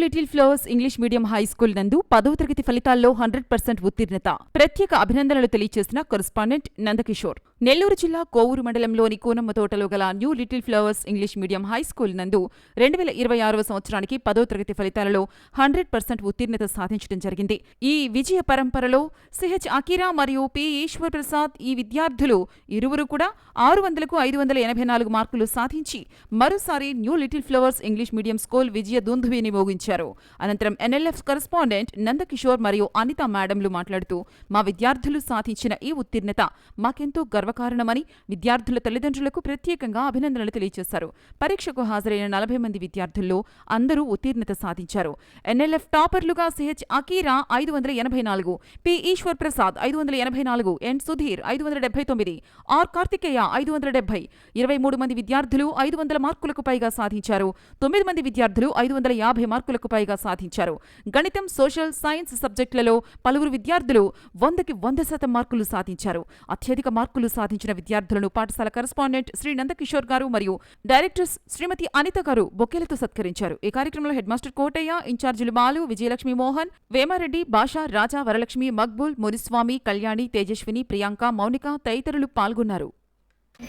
Little flowers English medium high school నందు 10వ తరగతి ఫలితాల్లో 100% ఉత్తీర్ణత. ప్రత్యేక అభినందనలు తెలియజేసిన కరెస్పాండెంట్ నందకిషోర్. నెల్లూరు జిల్లా కోవూరు మండలంలోని కూనమ్మ తోటలో గల new little flowers English medium high school నందు 2026వ సంవత్సరానికి 10వ తరగతి ఫలితాలలో 100% ఉత్తీర్ణత సాధించడం జరిగింది. ఈ విజయ పరంపరలో సిహెచ్ అకీరా మరియు పి ఈశ్వర్ ప్రసాద్ ఈ విద్యార్థులు ఇరువురు కూడా 600కు 584 మార్కులు సాధించి మరోసారి new little flowers English medium school విజయ దుందుభిని మోగించారు. అనంతరం ఎన్ఎల్ఎఫ్ కరెస్పాండెంట్ నందకిషోర్ మరియు అనిత మేడంలు మాట్లాడుతూ, మా విద్యార్థులు సాధించిన ఈ ఉత్తీర్ణత మాకెంతో గర్వకారణమని విద్యార్థుల తల్లిదండ్రులకు ప్రత్యేకంగా అభినందనలు తెలియజేశారు. పరీక్షకు హాజరైన 40 మంది విద్యార్థుల్లో అందరూ ఉత్తీర్ణత సాధించారు. ఎన్ఎల్ఎఫ్ టాపర్లుగా CH Akira 584, P Eshwar Prasad 584, N Sudheer 579, R Karthikeya 570, 23 మంది విద్యార్థులు 500 మార్కులకు పైగా సాధించారు. 9 మంది విద్యార్థులు 550 మార్కులకు పైగా సాధించారు. గణితం, సోషల్ సైన్స్ సబ్జెక్టులలో పలువురు విద్యార్థులు 100కి 100% మార్కులు సాధించారు. అత్యధిక మార్కులు సాధించిన విద్యార్థులను పాఠశాల కరెస్పాండెంట్ శ్రీ నందకిషోర్ గారు మరియు డైరెక్టర్స్ శ్రీమతి అనిత గారు బొకేలతో సత్కరించారు. ఈ కార్యక్రమంలో హెడ్ మాస్టర్ కోటయ్య, ఇన్ఛార్జీలు బాలు, విజయలక్ష్మి, మోహన్, వేమారెడ్డి, భాషా, రాజా, వరలక్ష్మి, మక్బూల్, మునిస్వామి, కళ్యాణి, తేజస్విని, ప్రియాంక, మౌనిక తదితరులు పాల్గొన్నారు.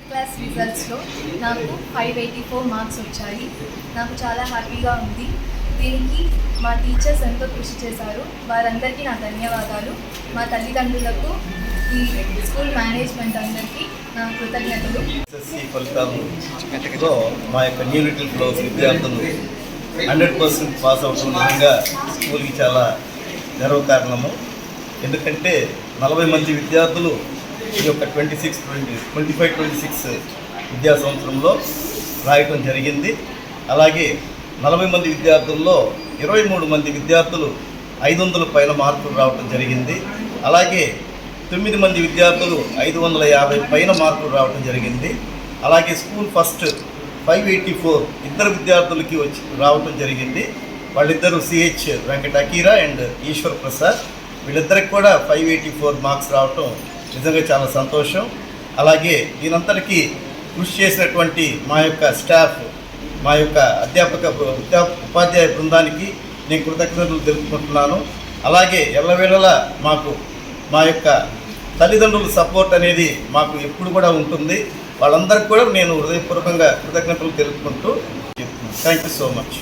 క్లాస్ రిజల్ట్స్లో నాకు 584 మార్క్స్ వచ్చాయి. నాకు చాలా హ్యాపీగా ఉంది. దీనికి మా టీచర్స్ ఎంతో కృషి చేశారు. వారందరికీ నా ధన్యవాదాలు. మా తల్లిదండ్రులకు, ఈ స్కూల్ మేనేజ్మెంట్ అందరికీ నా కృతజ్ఞతలు. ఎస్ఎస్సి ఫలితాల్లో మా యొక్క న్యూ లిటిల్ ఫ్లవర్స్ విద్యార్థులు 100% పాస్ అవడం నిజంగా స్కూల్కి చాలా గర్వకారణము. ఎందుకంటే 40 మంది విద్యార్థులు ఈ యొక్క 25-26 విద్యా సంవత్సరంలో రాయటం జరిగింది. అలాగే 40 మంది విద్యార్థుల్లో 23 మంది విద్యార్థులు 500 పైన మార్కులు రావటం జరిగింది. అలాగే 9 మంది విద్యార్థులు 550 పైన మార్కులు రావటం జరిగింది. అలాగే స్కూల్ ఫస్ట్ 584 ఇద్దరు విద్యార్థులకి రావటం జరిగింది. వాళ్ళిద్దరూ సిహెచ్ వెంకట అకీరా అండ్ ఈశ్వర్ ప్రసాద్. వీళ్ళిద్దరికి కూడా 584 మార్క్స్ రావటం నిజంగా చాలా సంతోషం. అలాగే దీనంతటికీ కృషి చేసినటువంటి మా యొక్క స్టాఫ్, మా యొక్క ఉపాధ్యాయ బృందానికి నేను కృతజ్ఞతలు తెలుపుకుంటున్నాను. అలాగే ఎల్లవేళలా మాకు మా యొక్క తల్లిదండ్రుల సపోర్ట్ అనేది మాకు ఎప్పుడు కూడా ఉంటుంది. వాళ్ళందరికీ కూడా నేను హృదయపూర్వకంగా కృతజ్ఞతలు తెలుపుకుంటూ చెప్తున్నాను. Thank you so much.